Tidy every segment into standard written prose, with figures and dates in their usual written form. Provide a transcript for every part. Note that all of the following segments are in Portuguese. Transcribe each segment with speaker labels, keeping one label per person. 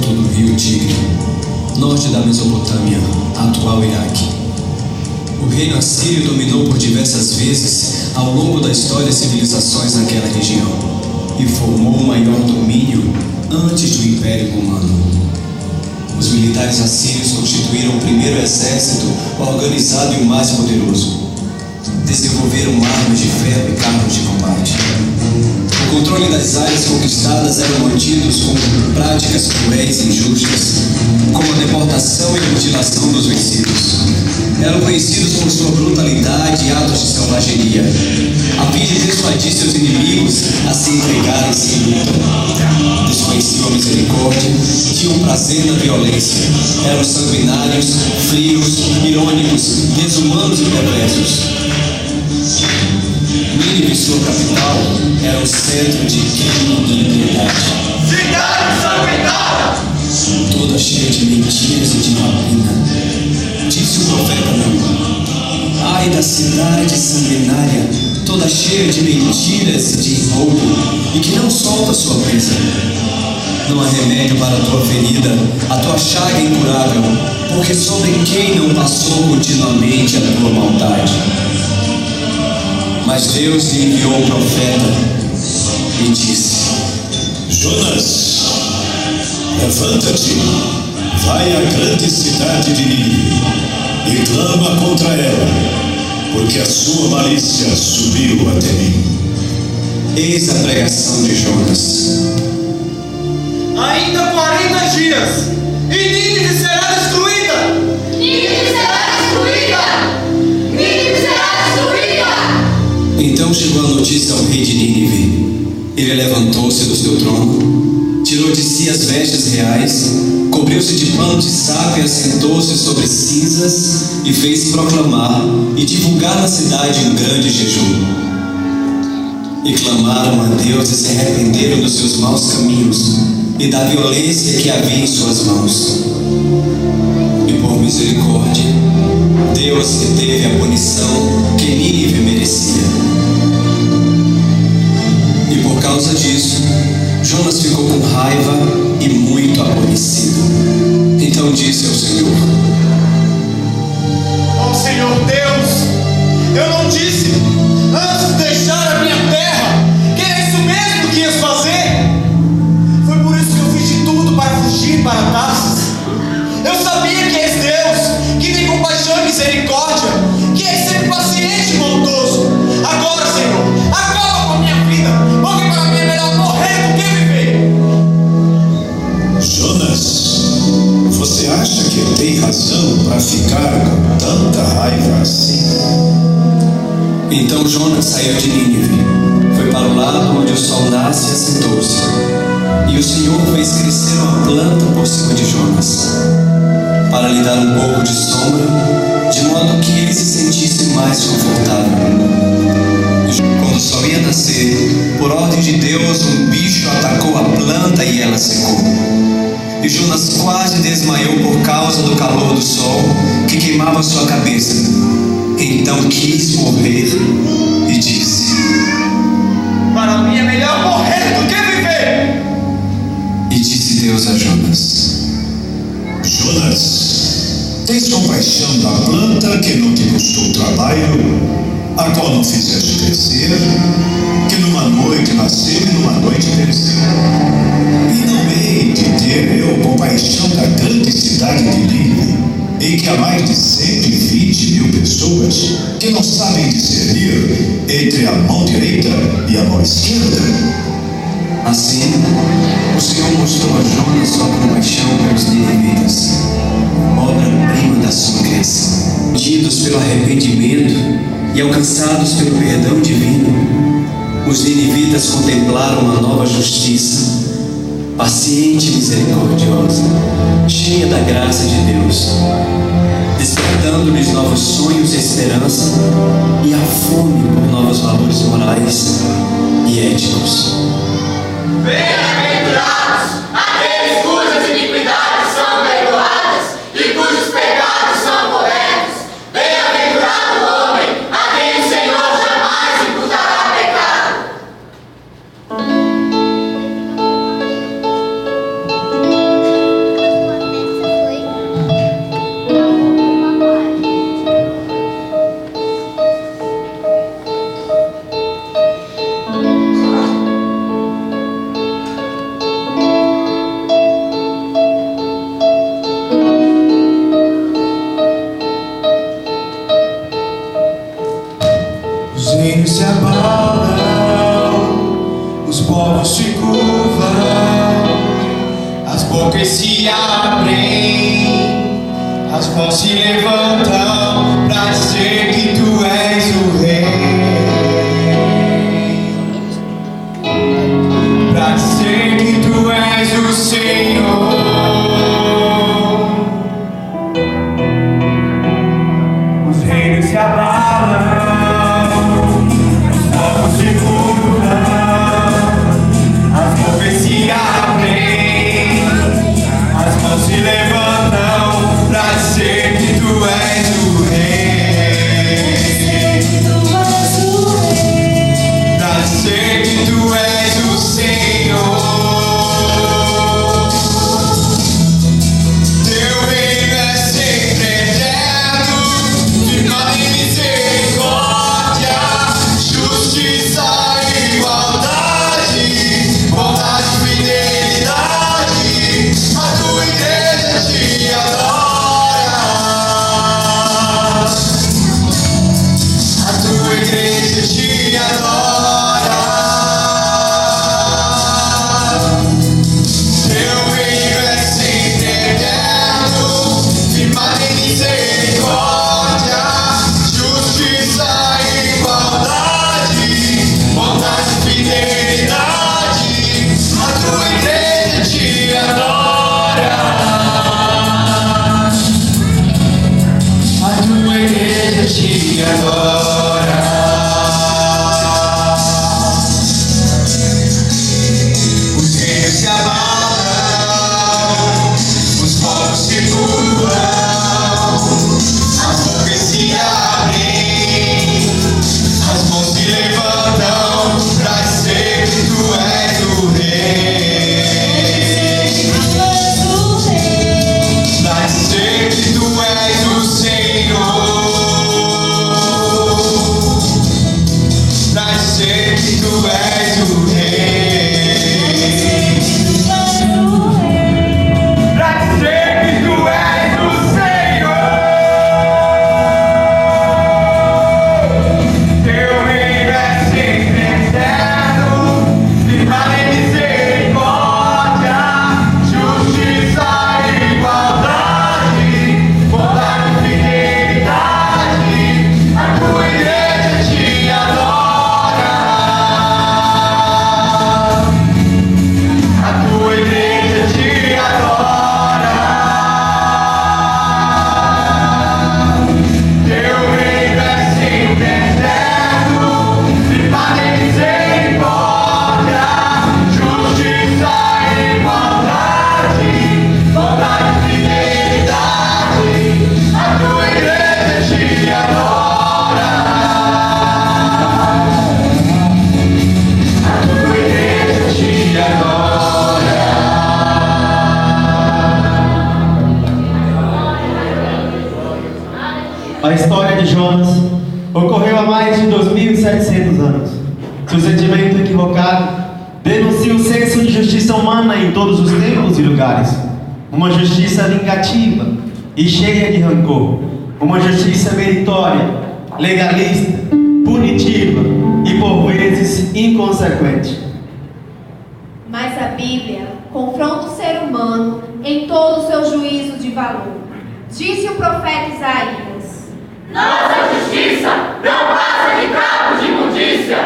Speaker 1: alto do rio Tigre, norte da Mesopotâmia, atual Iraque. O reino assírio dominou por diversas vezes ao longo da história as civilizações naquela região e formou o maior domínio antes do Império Romano. Os militares assírios constituíram o primeiro exército organizado e o mais poderoso. Desenvolveram armas de ferro e carros de combate. O controle das áreas conquistadas eram mantidos com práticas cruéis e injustas, como a deportação e a mutilação dos vencidos. Eram conhecidos por sua brutalidade e atos de selvageria, a fim de persuadir seus inimigos a se entregarem sem luta. Desconheciam a misericórdia, tinham prazer na violência, eram sanguinários, frios, irônicos, desumanos e perversos. Nínive, sua capital, era o centro de crime e impiedade.
Speaker 2: Cidade sanguinária!
Speaker 1: Toda cheia de mentiras e de rapina. Disse o profeta Naum: ai da cidade sanguinária, toda cheia de mentiras e de roubo, e que não solta sua presa. Não há remédio para a tua ferida, a tua chaga incurável, porque sobre quem não passou continuamente a tua maldade? Mas Deus lhe enviou o profeta e disse:
Speaker 3: Jonas, levanta-te, vai à grande cidade de Nínive e clama contra ela, porque a sua malícia subiu até mim.
Speaker 1: Eis a pregação de Jonas.
Speaker 2: Ainda 40 dias e Nínive será destruída!
Speaker 4: Nínive será destruída! Nínive será destruída!
Speaker 1: Então chegou a notícia ao rei de Nínive. Ele levantou-se do seu trono, tirou de si as vestes reais, cobriu-se de pano de saco e assentou-se sobre cinzas e fez proclamar e divulgar na cidade um grande jejum. E clamaram a Deus e se arrependeram dos seus maus caminhos e da violência que havia em suas mãos. E por misericórdia, Deus reteve a punição que Nínive merecia. E por causa disso, Jonas ficou com raiva e muito aborrecido. Então disse ao Senhor:
Speaker 2: Ó Senhor Deus, eu não disse antes de deixar a minha terra que era isso mesmo que ias fazer? Foi por isso que eu fiz de tudo para fugir para Tarsis. Eu sabia que és Deus, que tem compaixão e misericórdia, que és sempre paciente e bondoso. Agora, Senhor, acaba com a minha vida, porque para mim é melhor morrer do que viver.
Speaker 3: Jonas, você acha que tem razão para ficar com tanta raiva assim?
Speaker 1: Então Jonas saiu de Nínive, foi para o lado onde o sol nasce e assentou-se. E o Senhor fez crescer uma planta por cima de Jonas, para lhe dar um pouco de sombra, de modo que ele se sentisse mais confortável. Quando o sol ia nascer, por ordem de Deus, um bicho atacou a planta e ela secou. E Jonas quase desmaiou por causa do calor do sol que queimava sua cabeça. Então quis morrer e disse:
Speaker 2: Para mim é melhor morrer do que viver.
Speaker 1: E disse Deus a Jonas:
Speaker 3: Jonas, tens compaixão da planta que não te custou trabalho, a qual não fizeste crescer, que numa noite nasceu e numa noite pereceu. E não hei de ter eu compaixão da grande cidade de Nínive, em que há mais de 120.000 pessoas que não sabem discernir entre a mão direita e a mão esquerda.
Speaker 1: Assim, o Senhor mostrou a Jonas sua compaixão pelos ninivitas, obra-prima da sua criação. Unidos pelo arrependimento e alcançados pelo perdão divino, os ninivitas contemplaram uma nova justiça, paciente e misericordiosa, cheia da graça de Deus, despertando-lhes novos sonhos e esperança e a fome por novos valores morais e éticos.
Speaker 4: Bem-aventurados aqueles cujas iniquidades são perdoadas e cujos pecados são cobertos. Bem-aventurado o homem a quem o Senhor jamais imputará pecado.
Speaker 2: reinos se abalam, os povos se curvam, as bocas se abrem, as mãos se levantam para dizer que tu és o rei, para dizer que tu és o Senhor. Os reinos se abalam, os povos se curvam, as bocas se abrem, as mãos se levantam para dizer que tu és o rei, para dizer que tu és o Senhor. Teu reino é sempre eterno, firmado em misericórdia, justiça e igualdade, bondade e fidelidade. A tua igreja te adora, a tua igreja te adora. Teu reino é sempre eterno, firmado em misericórdia, justiça e igualdade, bondade e fidelidade. A tua igreja te adora, a tua igreja te adora. Os reinos se abalam, os povos se curvam, as bocas se abrem, as mãos se levantam para dizer que tu és o rei, para dizer que tu és o Senhor, para dizer que tu és o rei, pra dizer que tu és o Senhor. Teu reino é sempre eterno, firmado em misericórdia, justiça e igualdade, bondade e fidelidade. A tua igreja te adora, a tua igreja te adora. Teu reino é sempre eterno, firmado em misericórdia, justiça e igualdade, bondade e fidelidade. A tua igreja te adora, a tua igreja te adora.
Speaker 5: A história de Jonas ocorreu há mais de 2.700 anos. Seu sentimento equivocado denuncia o senso de justiça humana em todos os tempos e lugares. Uma justiça vingativa e cheia de rancor. Uma justiça meritória, legalista, punitiva e por vezes inconsequente.
Speaker 6: Mas a Bíblia confronta o ser humano em todo o seu juízo de valor. Disse o profeta Isaías:
Speaker 4: Nossa justiça não passa de trapo de imundícia.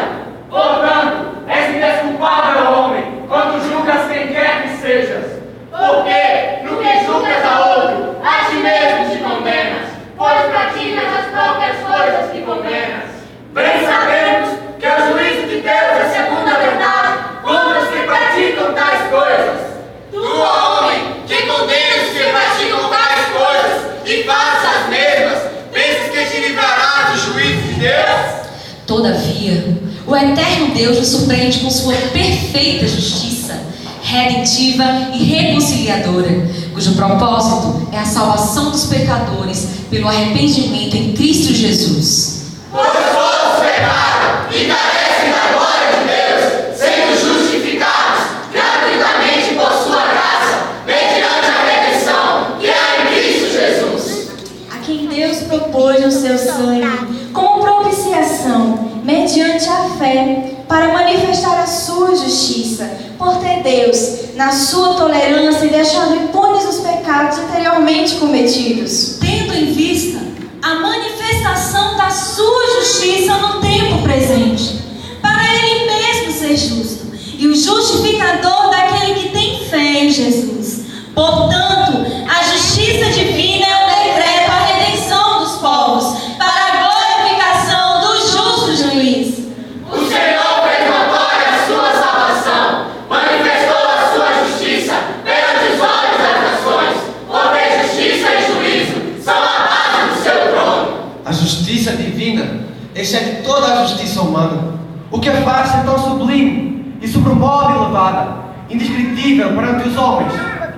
Speaker 4: Portanto, és indesculpável, homem, quando julgas quem quer que sejas. Porque, no que julgas a outro, a ti mesmo te condenas, pois praticas as próprias coisas que condenas. Bem sabemos que o juízo de Deus é segundo a verdade contra os que praticam tais coisas. Tu, homem, que condenas os que praticam tais coisas e fazes as mesmas, pensas que te livrarás do juízo de Deus?
Speaker 7: Todavia, o eterno Deus nos surpreende com sua perfeita justiça, redentiva e reconciliadora, cujo propósito é a salvação dos pecadores pelo arrependimento em Cristo Jesus.
Speaker 4: Pois todos pecaram e carecem da glória de Deus, sendo justificados gratuitamente por sua graça, mediante a redenção que há em Cristo Jesus.
Speaker 8: A quem Deus propôs o seu sangue como propiciação mediante a fé, para manifestar a sua justiça, por ter Deus, na sua tolerância e deixando impunes os pecados anteriormente cometidos,
Speaker 7: tendo em vista a manifestação da sua justiça no tempo presente, para Ele mesmo ser justo e o justificador daquele que tem fé em Jesus. Portanto, a justiça divina é o decreto à redenção dos povos, para a glorificação do justo juiz.
Speaker 4: O Senhor fez notória a sua salvação, manifestou a sua justiça perante os olhos das nações, porque justiça e juízo são a base do seu trono.
Speaker 5: A justiça divina excede toda a justiça humana. O que a faz é tão sublime e supremóvel e elevada, indescritível perante os homens.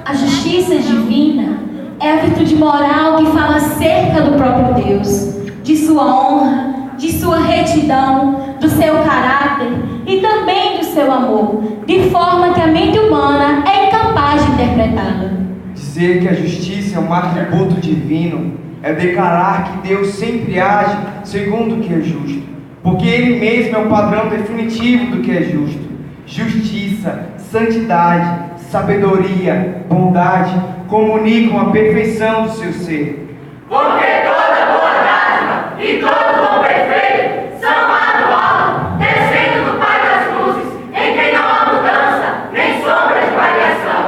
Speaker 6: A justiça divina é a virtude moral que fala acerca do próprio Deus, de sua honra, de sua retidão, do seu caráter e também do seu amor, de forma que a mente humana é incapaz de interpretá-la.
Speaker 9: Dizer que a justiça é um atributo divino é declarar que Deus sempre age segundo o que é justo, porque Ele mesmo é o padrão definitivo do que é justo. Justiça, santidade, sabedoria, bondade comunicam a perfeição do seu ser.
Speaker 4: Porque toda boa dádiva e todo dom perfeito são lá do alto, descendo do Pai das luzes, em quem não há mudança, nem sombra de variação.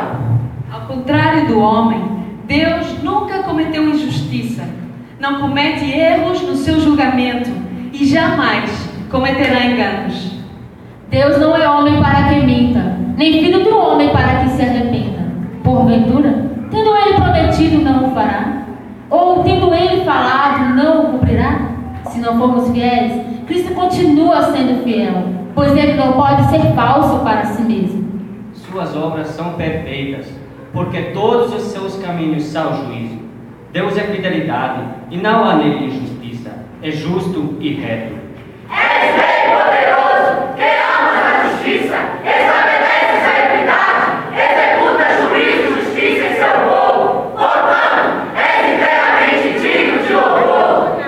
Speaker 10: Ao contrário do homem, Deus nunca cometeu injustiça, não comete erros no seu julgamento e jamais cometerá enganos.
Speaker 6: Deus não é homem para que minta, nem filho do homem para que se arrependa. Porventura, tendo ele prometido, não o fará? Ou tendo ele falado, não o cumprirá? Se não formos fiéis, Cristo continua sendo fiel, pois ele não pode ser falso para si mesmo.
Speaker 11: Suas obras são perfeitas, porque todos os seus caminhos são juízo. Deus é fidelidade, e não há nele injustiça. É justo e reto.
Speaker 4: És Rei poderoso, que amas a justiça, estabeleces a equidade, executas juízo e justiça em seu povo. Portanto, és inteiramente digno de louvor.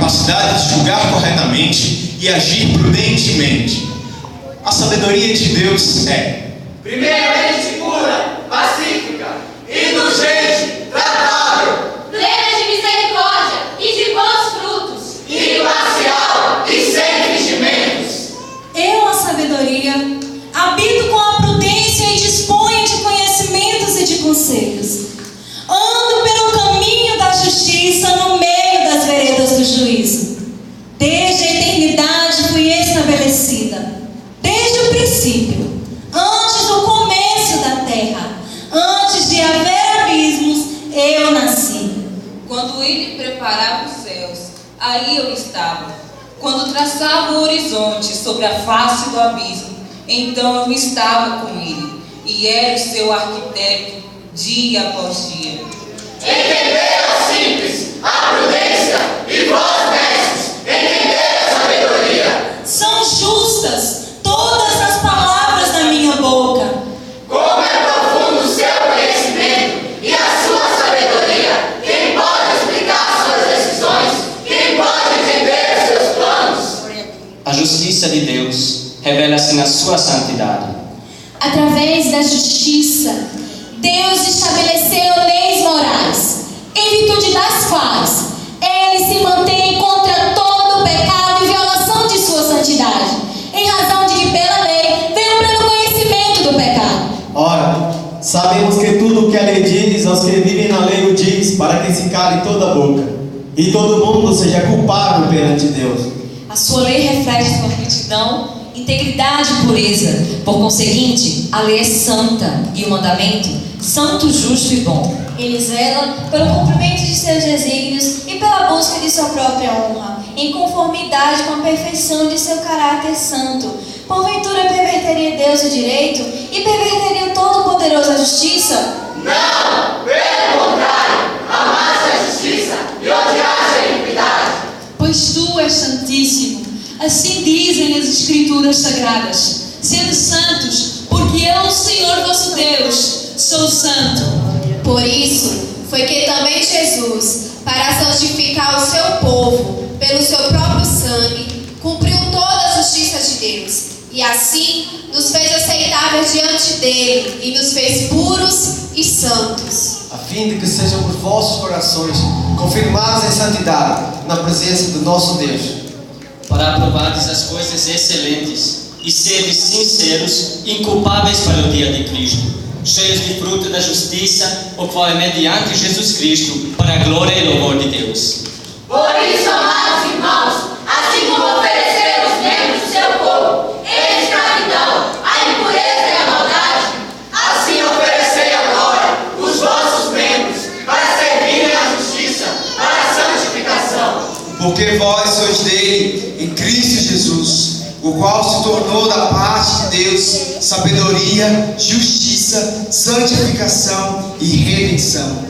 Speaker 2: capacidade de julgar corretamente e agir prudentemente. A sabedoria de Deus é,
Speaker 4: primeiramente, pura, pacífica, indulgente, tratável,
Speaker 12: plena de misericórdia e de bons frutos,
Speaker 4: imparcial e sem fingimentos.
Speaker 8: Eu, a sabedoria, habito com a prudência e disponho de conhecimentos e de conselhos. Ando pelo caminho da justiça no meio das veredas do juízo. Desde a eternidade fui estabelecida, desde o princípio, antes do começo da terra, antes de haver abismos, eu nasci.
Speaker 7: Quando ele preparava os céus, aí eu estava. Quando traçava o horizonte sobre a face do abismo, então eu estava com ele, e era o seu arquiteto dia após dia.
Speaker 4: Entender ao simples a prudência, e vós, mestres, entender a sabedoria.
Speaker 8: São justas todas as palavras da minha boca.
Speaker 4: Como é profundo o seu conhecimento e a sua sabedoria. Quem pode explicar suas decisões? Quem pode entender os seus planos?
Speaker 11: A justiça de Deus revela-se na sua santidade.
Speaker 8: Através da justiça, Deus estabeleceu leis morais, em virtude das quais Ele se mantém contra todo pecado e violação de sua santidade, em razão de que pela lei vem o pleno conhecimento do pecado.
Speaker 5: Ora, sabemos que tudo o que a lei diz, aos que vivem na lei o diz, para que se cale toda a boca, e todo mundo seja culpado perante Deus.
Speaker 7: A sua lei reflete sua retidão, integridade e pureza. Por conseguinte, a lei é santa e o mandamento, santo, justo e bom.
Speaker 8: Ele zela pelo cumprimento de seus desígnios e pela busca de sua própria honra, em conformidade com a perfeição de seu caráter santo. Porventura perverteria Deus o direito e perverteria o Todo-Poderoso a justiça?
Speaker 4: Não, pelo contrário, amasse a justiça e odiasse a iniquidade.
Speaker 10: Pois tu és santíssimo, assim dizem as Escrituras Sagradas. Sede santos, porque eu, o Senhor vosso Deus, sou santo.
Speaker 12: Por isso, foi que também Jesus, para santificar o seu povo, pelo seu próprio sangue, cumpriu toda a justiça de Deus, e assim nos fez aceitáveis diante dele, e nos fez puros e santos.
Speaker 13: A fim de que sejam por vossos corações confirmados em santidade, na presença do nosso Deus.
Speaker 11: Para aprovardes as coisas excelentes e seres sinceros, inculpáveis para o dia de Cristo, cheios de fruto da justiça, o qual é mediante Jesus Cristo, para a glória e louvor de Deus.
Speaker 4: Por isso, amados irmãos, assim como ofereceram os membros do seu corpo em escravidão, a impureza e a maldade, assim oferecei agora os vossos membros para servirem à justiça, para a santificação.
Speaker 2: Porque vós sois dele, em Cristo Jesus, o qual se tornou da parte de Deus sabedoria, justiça, santificação e redenção.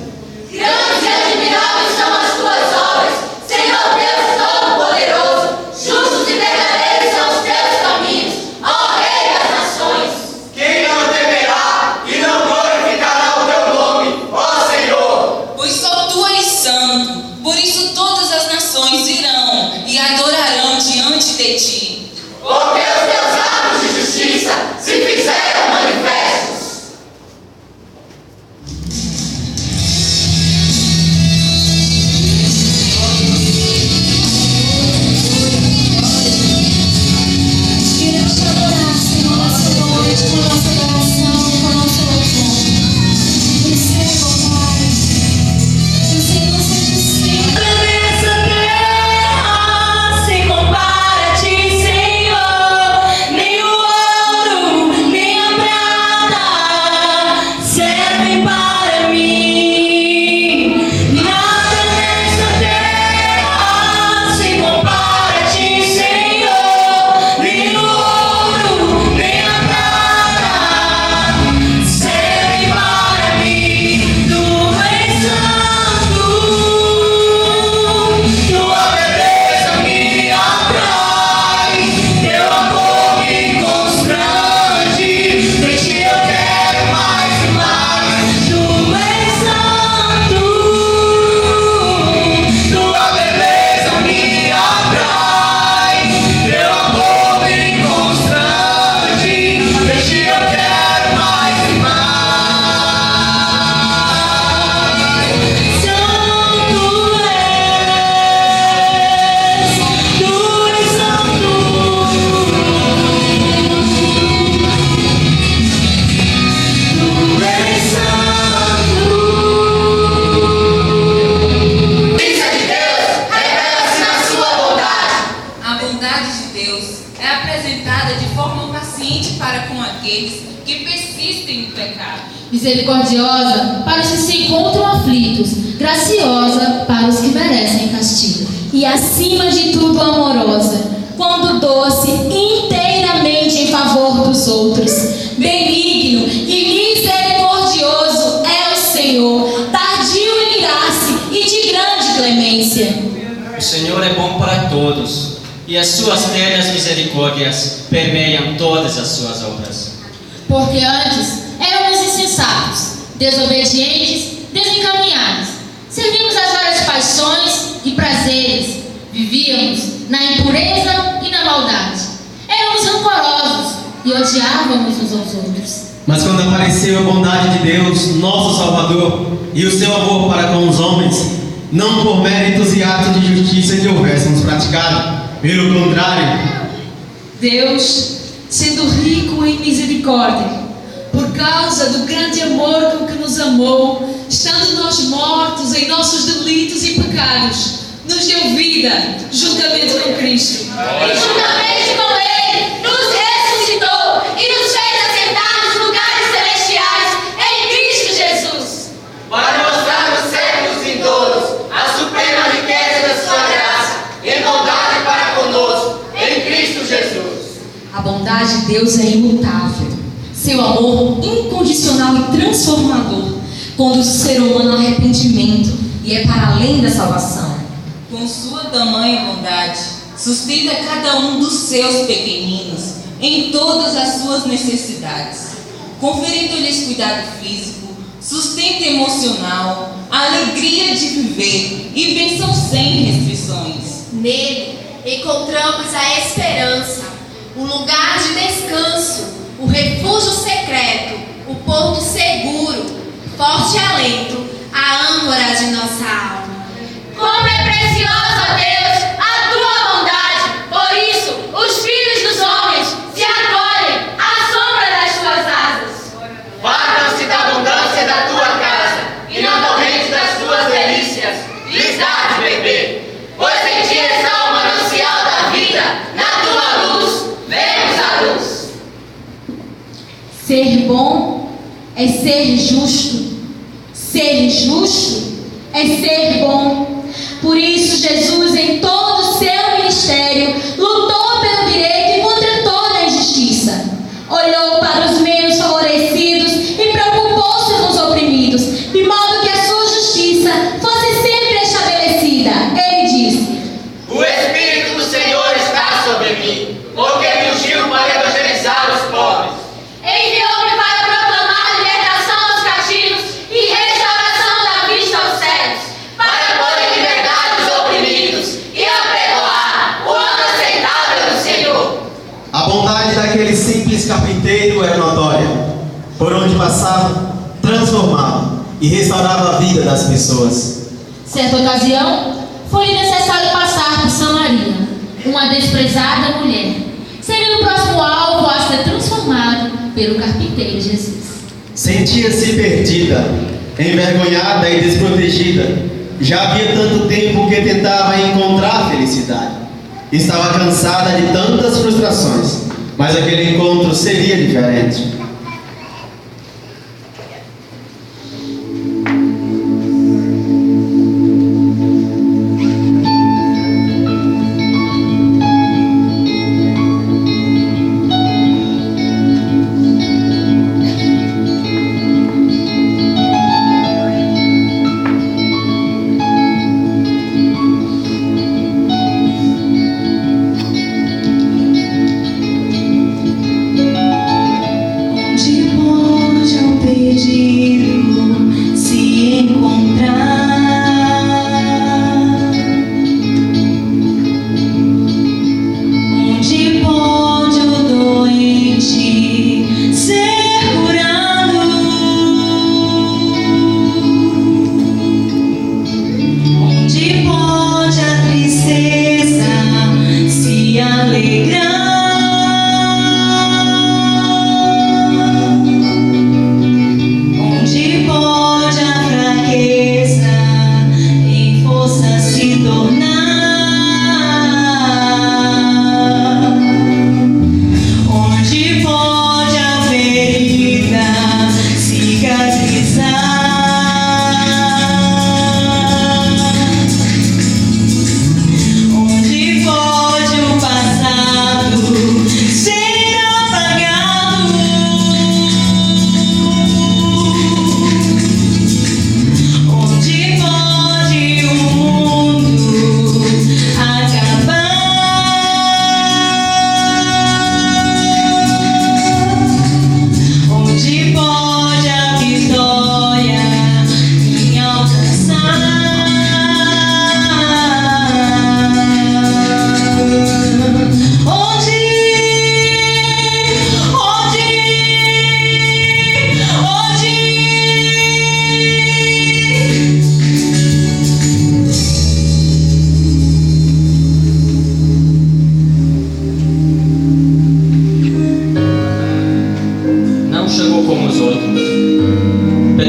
Speaker 4: Grandes e admiráveis são as tuas obras, Senhor Deus Todo-Poderoso. Justos e verdadeiros são os teus caminhos, ó Rei das nações. Quem não temerá e não glorificará o teu nome, ó Senhor?
Speaker 7: Pois só tu és santo, por isso todas as nações irão e adorarão diante de ti.
Speaker 4: Porque os teus atos de justiça se fizeram manifestos.
Speaker 7: pecado.
Speaker 6: Misericordiosa para os que se encontram aflitos, graciosa para os que merecem castigo.
Speaker 8: E acima de tudo amorosa, quando doce inteiramente em favor dos outros. Benigno e misericordioso é o Senhor, tardio em irar-se e de grande clemência.
Speaker 11: O Senhor é bom para todos, e as suas ternas misericórdias permeiam todas as suas obras.
Speaker 6: Porque antes éramos insensatos, desobedientes, desencaminhados. Servíamos às várias paixões e prazeres. Vivíamos na impureza e na maldade. Éramos rancorosos e odiávamos uns aos outros.
Speaker 5: Mas quando apareceu a bondade de Deus, nosso Salvador, e o seu amor para com os homens, não por méritos e atos de justiça que houvéssemos praticado, pelo contrário,
Speaker 10: Deus, sendo rico em misericórdia, por causa do grande amor com que nos amou, estando nós mortos em nossos delitos e pecados, nos deu vida, juntamente com Cristo.
Speaker 4: E juntamente com Ele, nos ressuscitou e nos fez assentar nos lugares celestiais em Cristo Jesus.
Speaker 2: Para mostrar nos séculos vindouros a suprema riqueza da sua graça e bondade para conosco em Cristo Jesus.
Speaker 7: A bondade de Deus é imutável. Seu amor incondicional e transformador conduz o ser humano ao arrependimento e é para além da salvação.
Speaker 14: Com sua tamanha bondade, sustenta cada um dos seus pequeninos em todas as suas necessidades, conferindo-lhes cuidado físico, sustento emocional, alegria de viver e bênção sem restrições.
Speaker 12: Nele encontramos a esperança, o lugar de descanso, o refúgio secreto, o porto seguro, forte alento, a âncora de nossa alma.
Speaker 4: Como é preciosa, Deus, a tua bondade. Por isso, os filhos dos homens se acolhem à sombra das tuas asas.
Speaker 2: Fartam-se da abundância da tua casa e na torrente das tuas delícias lhes dá de beber. Pois em ti está o manancial da vida, na tua luz vemos a luz.
Speaker 8: Ser bom é ser justo. Ser justo é ser bom. Por isso, Jesus, em todo o seu ministério, lutou pelo direito e contra toda a injustiça. Olhou para os menos favorecidos e preocupou-se com os oprimidos, de modo que a sua justiça fosse sempre estabelecida. Ele disse:
Speaker 2: O Espírito do Senhor está sobre mim, porque me ungiu para evangelizar os pobres.
Speaker 4: Enviou-me para proclamar libertação aos cativos e restauração da vista aos cegos, para pôr em liberdade os oprimidos e apregoar o ano aceitável do Senhor.
Speaker 5: a bondade daquele simples carpinteiro era notória. Por onde passava, transformava e restaurava a vida das pessoas.
Speaker 6: Certa ocasião, foi necessário passar por Samaria, uma desprezada mulher, seria o próximo alvo a ser transformado pelo carpinteiro Jesus.
Speaker 5: Sentia-se perdida, envergonhada e desprotegida. Já havia tanto tempo que tentava encontrar felicidade. Estava cansada de tantas frustrações, mas aquele encontro seria diferente.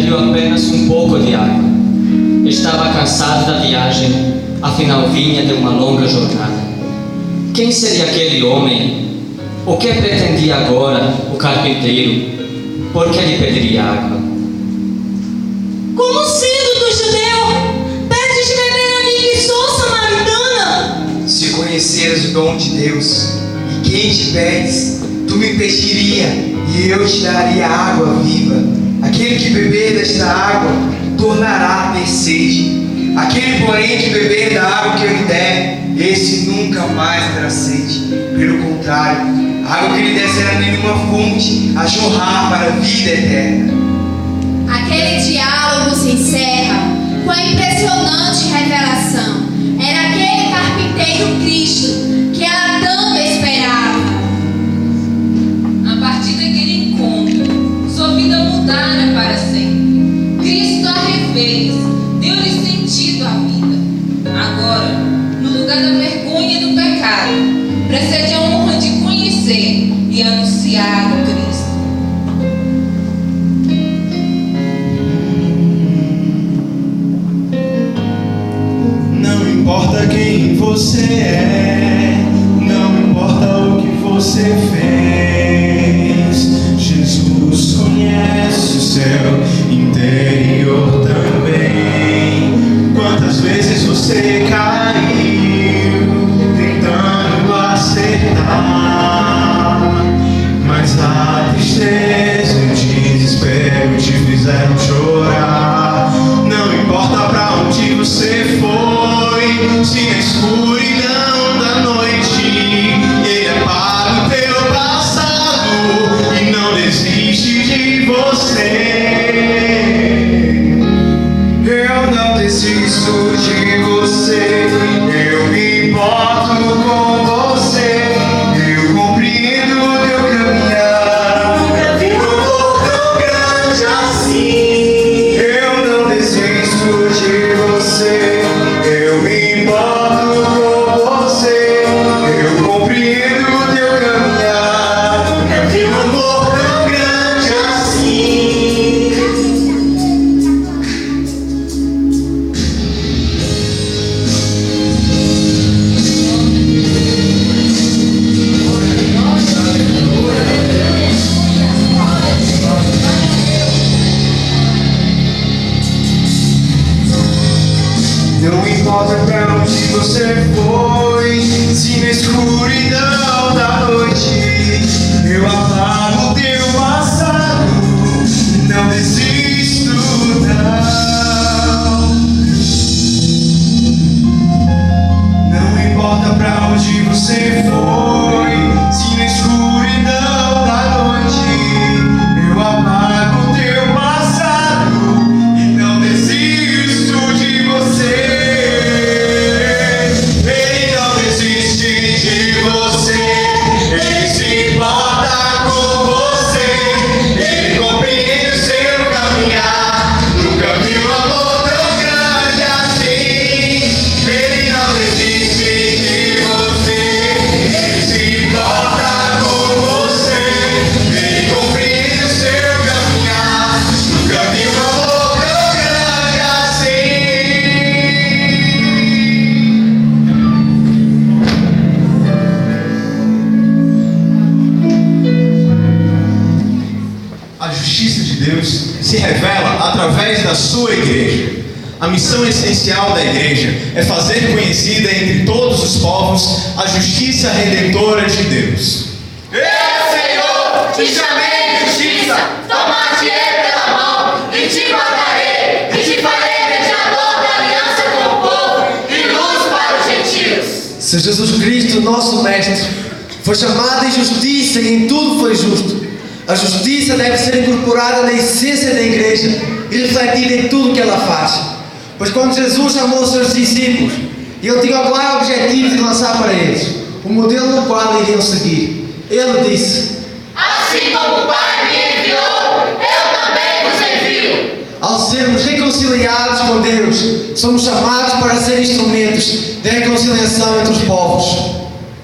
Speaker 11: bebeu apenas um pouco de água. Estava cansado da viagem, afinal vinha de uma longa jornada. Quem seria aquele homem? O que pretendia agora o carpinteiro? Por que lhe pediria água?
Speaker 8: Como sendo do judeu, pedes de beber a mim que sou samaritana?
Speaker 9: Se conheceres o dom de Deus e quem te pedes, tu me pediria e eu te daria água viva. Aquele que beber desta água tornará a ter sede. Aquele, porém, que beber da água que eu lhe der, esse nunca mais terá sede. Pelo contrário, a água que lhe der será nele uma fonte a jorrar para a vida eterna.
Speaker 12: Aquele diálogo se encerra com a impressionante revelação. Era aquele carpinteiro Cristo que ela tanto esperava.
Speaker 14: A partir daquele encontro, sua vida mudara para sempre. Cristo a refez, deu-lhe sentido à vida. Agora, no lugar da vergonha e do pecado, precede a honra de conhecer e anunciar o Cristo.
Speaker 15: Não importa quem você é, não importa o que você fez, Jesus conhece o seu interior também. Quantas vezes você caiu tentando acertar, mas a tristeza e o desespero te fizeram chorar. Não importa pra onde você foi, se na escuridão da noite Ele apaga o teu passado e não desiste de você.
Speaker 9: Eu não desisto de você, eu me importo com você, eu compreendo o teu caminhar. Nunca vi um amor tão grande assim. Eu não desisto de você, eu me importo com você, eu compreendo o teu caminhar. Nunca vi um amor tão grande assim. Não importa pra onde você foi, se na escuridão da noite eu apago o teu passado, não desisto não. Não importa pra onde você foi, se na escuridão da noite eu apago o teu passado e não desisto de você. Ele não desiste de você, ele se importa com você, ele compreende o seu caminhar. Nunca vi um amor tão grande assim. Ele não desiste de você, ele se importa com você, ele compreende o seu caminhar. Nunca vi um amor tão grande assim.
Speaker 15: A justiça de Deus se revela através da sua igreja. A missão essencial da igreja é fazer conhecida entre todos os povos a justiça redentora de Deus.
Speaker 4: Eu, Senhor, te chamei de justiça, tomar-te-ei pela mão, e te guardarei, e te farei mediador da aliança com o povo, e luz para os gentios.
Speaker 13: Se Jesus Cristo, nosso Mestre, foi chamado em justiça e em tudo foi justo, a justiça deve ser incorporada na essência da igreja e refletida em tudo que ela faz. Pois quando Jesus chamou os seus discípulos, ele tinha o claro objetivo de lançar para eles o modelo no qual iriam seguir. Ele disse:
Speaker 4: Assim como o Pai me enviou, eu também vos envio.
Speaker 13: Ao sermos reconciliados com Deus, somos chamados para ser instrumentos de reconciliação entre os povos.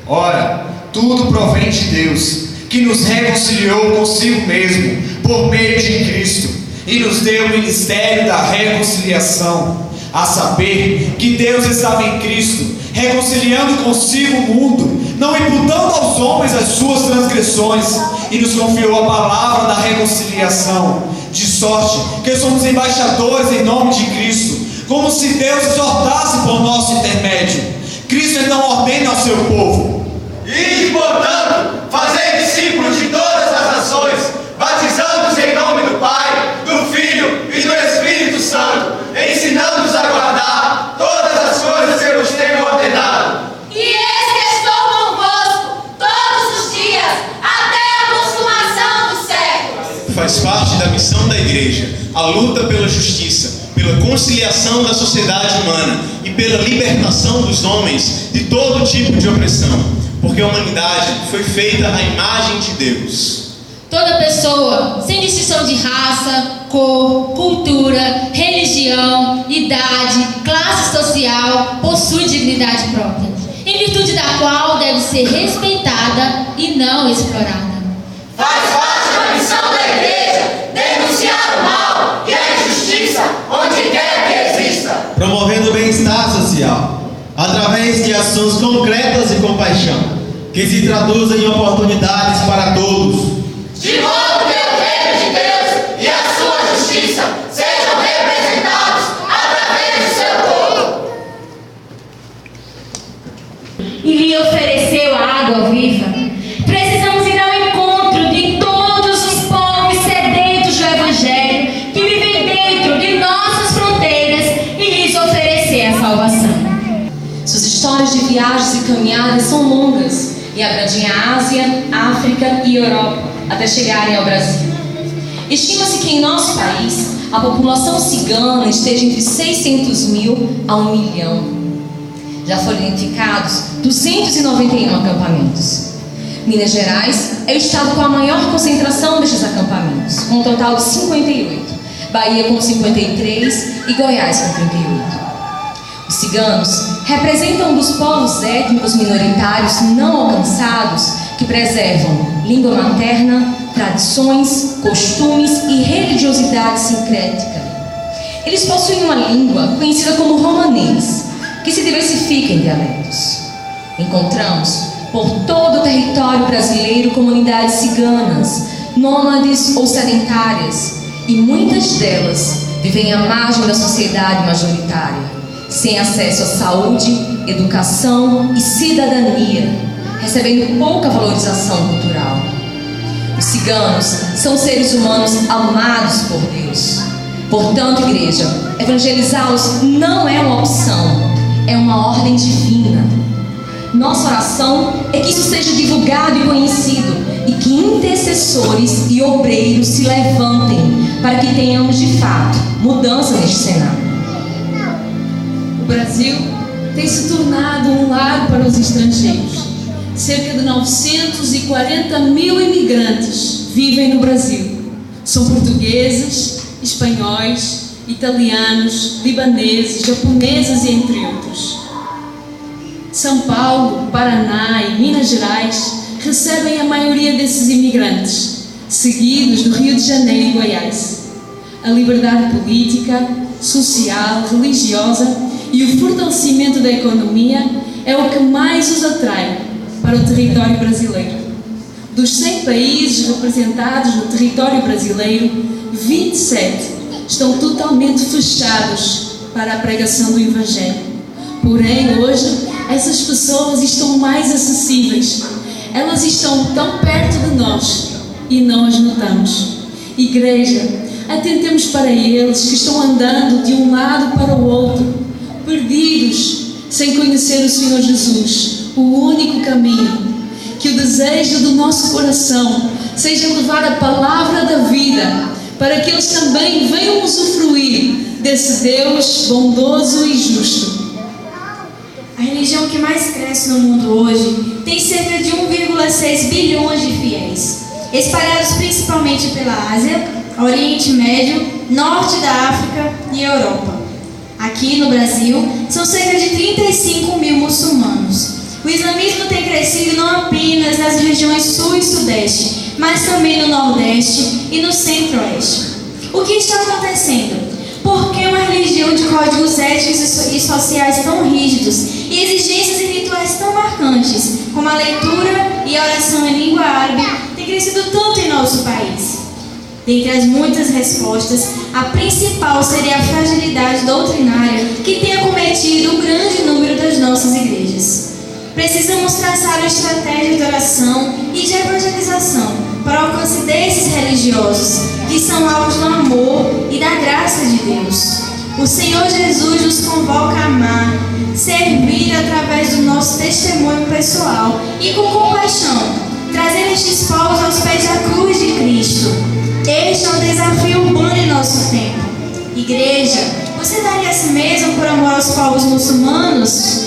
Speaker 2: Ora, tudo provém de Deus, que nos reconciliou consigo mesmo, por meio de Cristo, e nos deu o ministério da reconciliação, a saber que Deus estava em Cristo, reconciliando consigo o mundo, não imputando aos homens as suas transgressões, e nos confiou a palavra da reconciliação, de sorte que somos embaixadores em nome de Cristo, como se Deus exortasse por nosso intermédio. Cristo então ordena ao seu povo:
Speaker 16: ide, portanto, fazei discípulos de todas as nações, batizando-os em nome do Pai, do Filho e do Espírito Santo, ensinando-os a guardar todas as coisas que eu vos tenho ordenado.
Speaker 4: E eis que estou convosco todos os dias, até a consumação dos séculos.
Speaker 15: Faz parte da missão da Igreja a luta pela justiça, pela conciliação da sociedade humana e pela libertação dos homens de todo tipo de opressão, porque a humanidade foi feita à imagem de Deus.
Speaker 6: Toda pessoa, sem distinção de raça, cor, cultura, religião, idade, classe social, possui dignidade própria, em virtude da qual deve ser respeitada e não explorada.
Speaker 4: Faz parte da missão da Igreja denunciar o mal e a injustiça onde quer que exista,
Speaker 5: promovendo o bem-estar social, através de ações concretas e compaixão, que se traduzem em oportunidades para todos,
Speaker 4: de modo que o reino de Deus e a sua justiça sejam representados através do seu povo.
Speaker 6: E lhe ofereceu a água viva. Precisamos ir ao encontro de todos os povos sedentos do Evangelho que vivem dentro de nossas fronteiras e lhes oferecer a salvação.
Speaker 7: Suas histórias de viagens e caminhadas são longas e abrangem a Ásia, África e Europa, até chegarem ao Brasil. Estima-se que em nosso país a população cigana esteja entre 600 mil a 1 milhão. Já foram identificados 291 acampamentos. Minas Gerais é o estado com a maior concentração destes acampamentos, com um total de 58. Bahia com 53 e Goiás com 38. Os ciganos representam um dos povos étnicos minoritários não alcançados que preservam língua materna, tradições, costumes e religiosidade sincrética. Eles possuem uma língua conhecida como romanês, que se diversifica em dialetos. Encontramos por todo o território brasileiro comunidades ciganas, nômades ou sedentárias, e muitas delas vivem à margem da sociedade majoritária, sem acesso à saúde, educação e cidadania, recebendo pouca valorização cultural. Os ciganos são seres humanos amados por Deus. Portanto, igreja, evangelizá-los não é uma opção, é uma ordem divina. Nossa oração é que isso seja divulgado e conhecido, e que intercessores e obreiros se levantem para que tenhamos de fato mudança neste cenário.
Speaker 10: O Brasil tem se tornado um lar para os estrangeiros. Cerca de 940 mil imigrantes vivem no Brasil. São portugueses, espanhóis, italianos, libaneses, japoneses, entre outros. São Paulo, Paraná e Minas Gerais recebem a maioria desses imigrantes, seguidos do Rio de Janeiro e Goiás. A liberdade política, social, religiosa e o fortalecimento da economia é o que mais os atrai para o território brasileiro. Dos 100 países representados no território brasileiro, 27 estão totalmente fechados para a pregação do Evangelho. Porém, hoje, essas pessoas estão mais acessíveis. Elas estão tão perto de nós e não as notamos. Igreja, atentemos para eles que estão andando de um lado para o outro, perdidos, sem conhecer o Senhor Jesus, o único caminho. Que o desejo do nosso coração seja levar a palavra da vida, para que eles também venham usufruir desse Deus bondoso e justo.
Speaker 17: A religião que mais cresce no mundo hoje tem cerca de 1,6 bilhões de fiéis, espalhados principalmente pela Ásia, Oriente Médio, Norte da África e Europa. Aqui no Brasil, são cerca de 35 mil muçulmanos. O islamismo tem crescido não apenas nas regiões sul e sudeste, mas também no nordeste e no centro-oeste. O que está acontecendo? Por que uma religião de códigos éticos e sociais tão rígidos e exigências e rituais tão marcantes, como a leitura e a oração em língua árabe, tem crescido tanto em nosso país? Dentre as muitas respostas, a principal seria a fragilidade doutrinária que tem acometido o grande número das nossas igrejas. Precisamos traçar uma estratégia de oração e de evangelização para o alcance desses religiosos, que são alvos do amor e da graça de Deus. O Senhor Jesus nos convoca a amar, servir através do nosso testemunho pessoal e com compaixão, trazer estes povos aos pés da cruz de Cristo. Este é um desafio urbano em nosso tempo. Igreja, você daria a si mesmo por amor aos povos muçulmanos?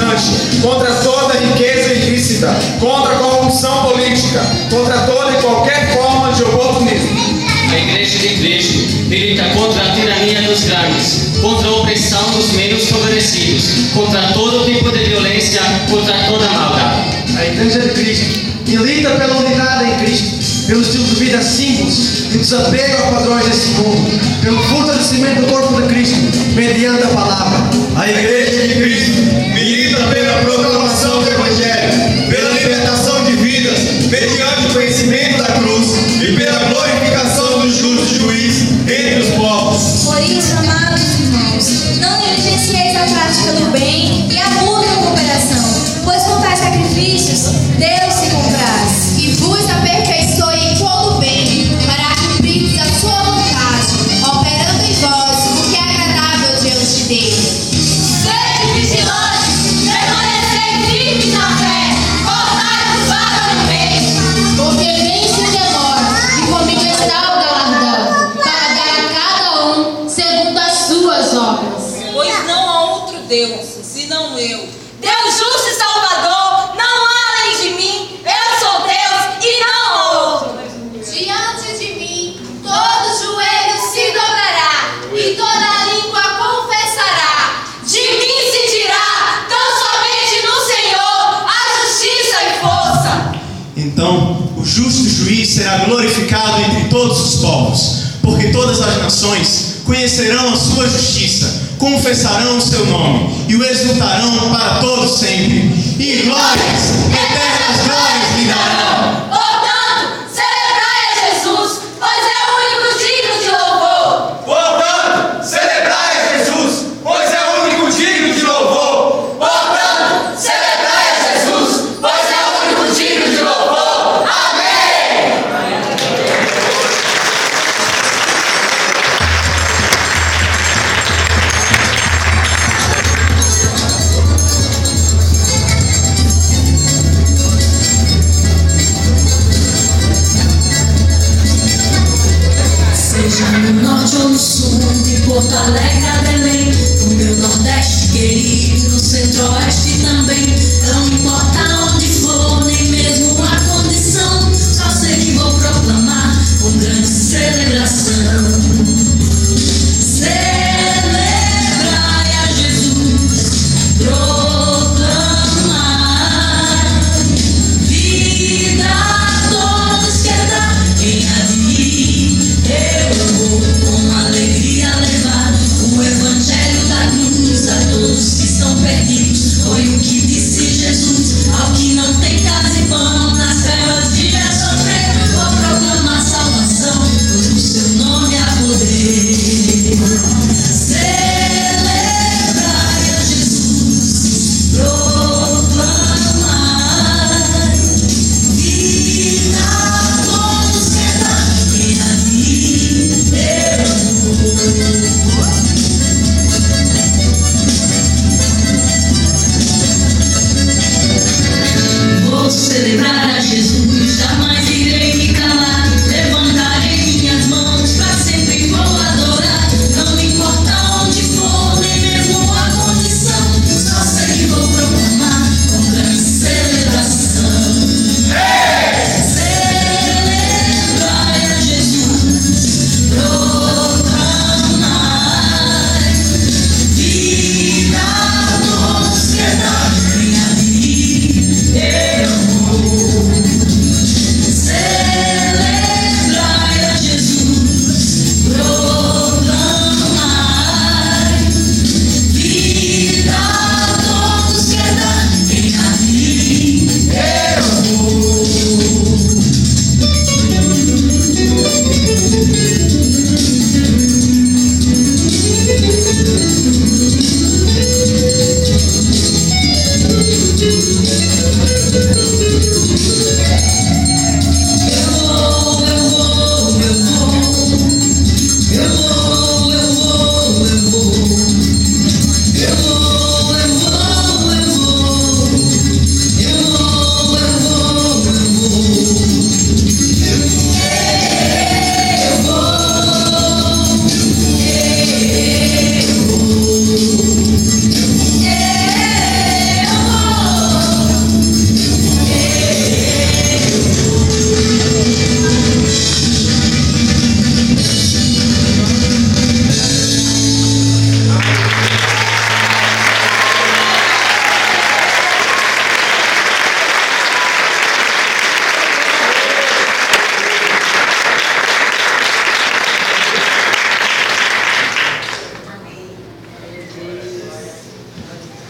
Speaker 2: dominante, contra toda riqueza ilícita, contra a corrupção política, contra toda e qualquer forma de oportunismo.
Speaker 11: A Igreja de Cristo milita contra a tirania dos grandes, contra a opressão dos menos favorecidos, contra todo tipo de violência, contra toda maldade.
Speaker 13: A Igreja de Cristo milita pela unidade em Cristo, pelo estilo de vida simples e desapego a padrões desse mundo, pelo fortalecimento do corpo de Cristo, mediante a palavra.
Speaker 2: A Igreja de Cristo milita pela proclamação do Evangelho, pela libertação de vidas, mediante o conhecimento da cruz e pela glorificação do justo juiz entre os povos.
Speaker 17: Por isso, amados irmãos, não negligencieis a prática do bem e a mútua cooperação, pois com tais sacrifícios Deus se compraz.
Speaker 12: E vos aperfeiçoe em todo o bem, para cumprirdes a sua vontade, operando em vós o que é agradável diante de Deus.
Speaker 4: Sede vigilantes, permanecei firmes na fé, fortai-vos para o bem.
Speaker 6: Porque vem sem demora, e comigo está o galardão, para dar a cada um segundo as suas obras.
Speaker 14: Pois não há outro Deus, senão eu.
Speaker 8: Deus justo e salvador, não há além de mim. Eu sou Deus e não há outro.
Speaker 12: Diante de mim, todo joelho se dobrará e toda língua confessará.
Speaker 8: De mim se dirá, tão somente no Senhor, a justiça e força.
Speaker 15: Então, o justo juiz será glorificado entre todos os povos, porque todas as nações conhecerão a sua justiça, confessarão o seu nome e o exultarão para todos sempre. E glórias, eternas glórias lhe darão.
Speaker 8: Portanto, celebrai a Jesus, pois é o único digno de louvor.
Speaker 16: Portanto, celebrai a Jesus, pois é o único digno de louvor.
Speaker 4: Portanto, celebrai a Jesus, pois é o único digno de louvor. Amém!
Speaker 18: Seja no norte ou no sul, de Porto Alegre a Belém, no meu nordeste querido, no centro-oeste também. Não importa onde for, nem mesmo a condição, só sei que vou proclamar com grande celebração. Celebrai a Jesus, proclamar vida a todos que dá quem há de ir. Eu vou com alegria levar o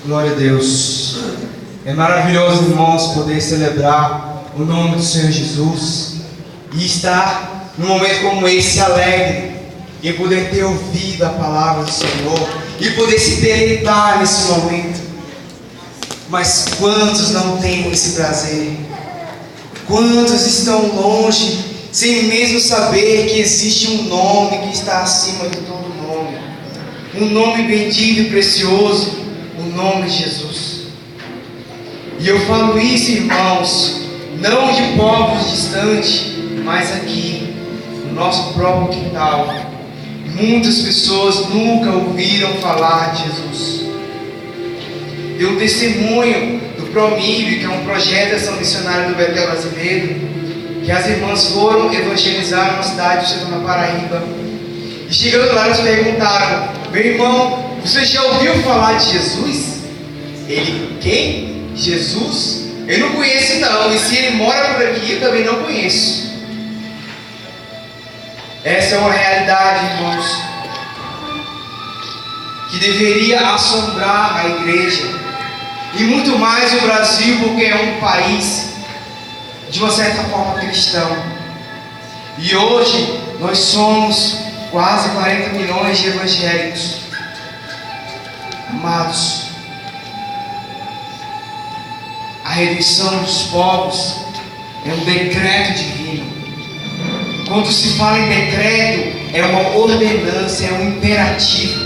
Speaker 9: Glória a Deus. É maravilhoso, irmãos, poder celebrar o nome do Senhor Jesus e estar num momento como esse alegre e poder ter ouvido a palavra do Senhor e poder se deleitar nesse momento. Mas quantos não têm esse prazer? Quantos estão longe sem mesmo saber que existe um nome que está acima de todo nome, um nome bendito e precioso, o nome de Jesus. E eu falo isso, irmãos, não de povos distantes, mas aqui, no nosso próprio quintal. Muitas pessoas nunca ouviram falar de Jesus. Deu um testemunho do ProMIB, que é um projeto de ação missionária do Betel brasileiro, que as irmãs foram evangelizar numa cidade do setor na Paraíba. E chegando lá, elas perguntaram: meu irmão, você já ouviu falar de Jesus? Ele, quem? Jesus? Eu não conheço não, e se ele mora por aqui, eu também não conheço. Essa é uma realidade, irmãos, que deveria assombrar a igreja, e muito mais o Brasil, porque é um país de uma certa forma cristão. E hoje nós somos quase 40 milhões de evangélicos. Amados, a redenção dos povos é um decreto divino. Quando se fala em decreto, é uma ordenança, é um imperativo.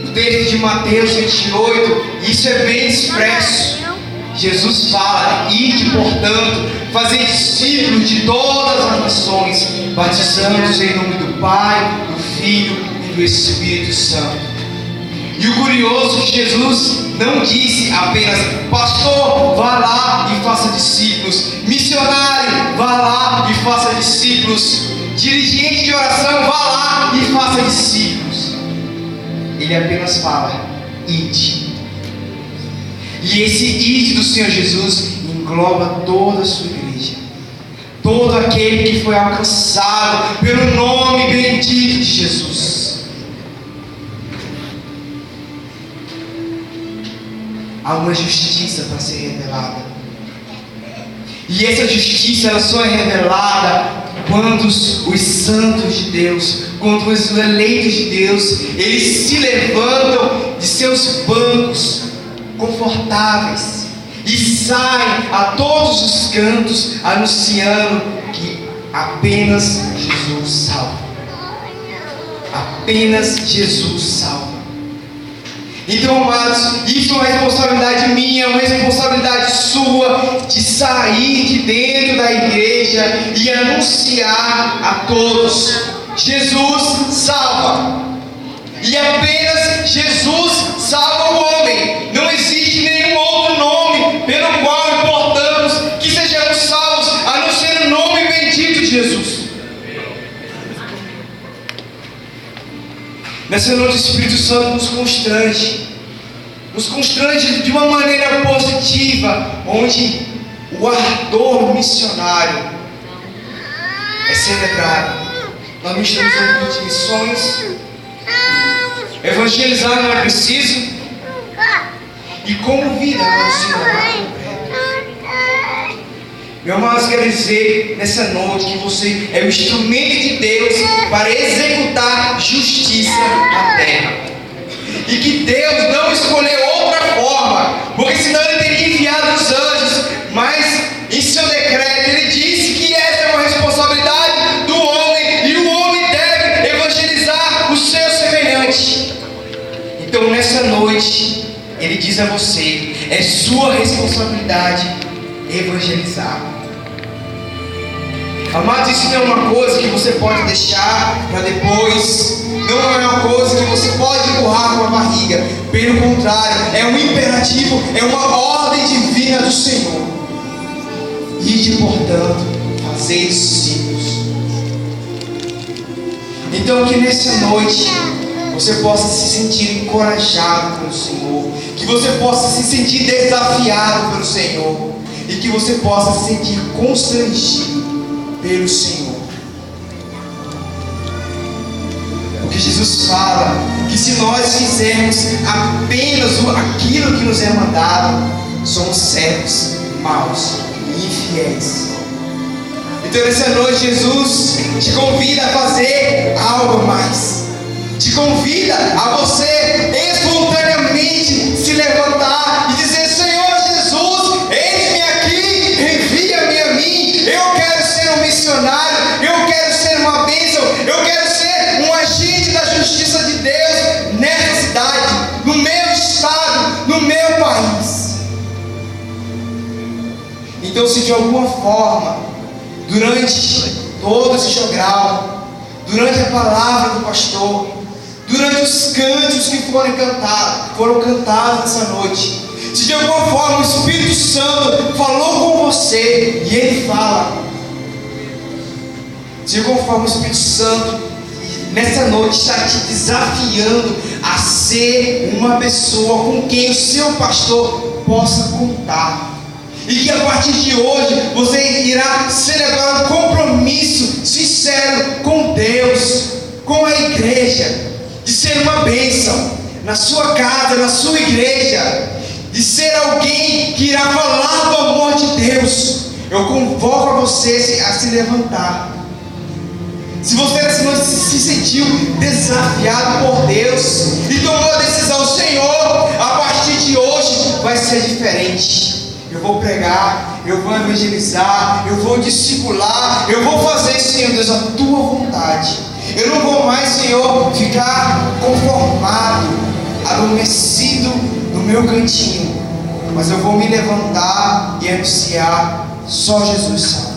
Speaker 9: No texto de Mateus 28, isso é bem expresso. Jesus fala: ide, portanto, fazer discípulos de todas as nações, batizando-os em nome do Pai, do Filho e do Espírito Santo. E o curioso é que Jesus não disse apenas: pastor, vá lá e faça discípulos, missionário, vá lá e faça discípulos, dirigente de oração, vá lá e faça discípulos. Ele apenas fala: ide. E esse ide do Senhor Jesus engloba toda a sua igreja, todo aquele que foi alcançado pelo nome bendito de Jesus. Há uma justiça para ser revelada, e essa justiça ela só é revelada quando os santos de Deus, quando os eleitos de Deus, eles se levantam de seus bancos confortáveis e saem a todos os cantos anunciando que apenas Jesus salva. Apenas Jesus salva. Então, amados, isso é uma responsabilidade minha, uma responsabilidade sua, de sair de dentro da igreja e anunciar a todos: Jesus salva. E apenas Jesus salva o homem. Não existe nenhum outro nome pelo qual importamos que sejamos salvos, a não ser o nome bendito de Jesus. Nessa noite o Espírito Santo nos constrange de uma maneira positiva, onde o ardor missionário é celebrado. Nós não estamos no culto de missões. Evangelizar não é preciso, e como vida não se completo. Meu amado, quero dizer nessa noite que você é o instrumento de Deus para executar justiça na terra, e que Deus não escolheu outra forma, porque senão Ele teria enviado os anjos, mas em seu decreto Ele disse que essa é uma responsabilidade do homem, e o homem deve evangelizar o seu semelhante. Então nessa noite Ele diz a você: é sua responsabilidade evangelizar. Amados, isso não é uma coisa que você pode deixar para depois, não é uma coisa que você pode empurrar com a barriga. Pelo contrário, é um imperativo, é uma ordem divina do Senhor. Ide, portanto, fazei discípulos. Então que nessa noite você possa se sentir encorajado pelo Senhor, que você possa se sentir desafiado pelo Senhor, e que você possa se sentir constrangido pelo Senhor. Porque Jesus fala
Speaker 2: que se nós fizermos apenas aquilo que nos é mandado, somos servos maus e infiéis. Então nessa noite Jesus te convida a fazer algo mais. Te convida a você espontaneamente se levantar e dizer: Senhor Jesus, eis-me aqui, envia-me a mim. Eu quero ser um missionário, eu quero ser uma bênção, eu quero ser um agente da justiça de Deus nessa cidade, no meu estado, no meu país. Então, se de alguma forma, durante todo esse jogral, durante a palavra do pastor, durante os cânticos que foram cantados essa noite, se de alguma forma o Espírito Santo falou com você, e Ele fala, de alguma forma o Espírito Santo nessa noite está te desafiando a ser uma pessoa com quem o seu pastor possa contar, e que a partir de hoje você irá celebrar um compromisso sincero com Deus, com a igreja, de ser uma bênção na sua casa, na sua igreja, de ser alguém que irá falar do amor de Deus. Eu convoco a você a se levantar. Se você se sentiu desafiado por Deus e tomou a decisão: Senhor, a partir de hoje vai ser diferente. Eu vou pregar, eu vou evangelizar, eu vou discipular, eu vou fazer, Senhor Deus, a tua vontade. Eu não vou mais, Senhor, ficar conformado, adormecido no meu cantinho, mas eu vou me levantar e anunciar: só Jesus sabe.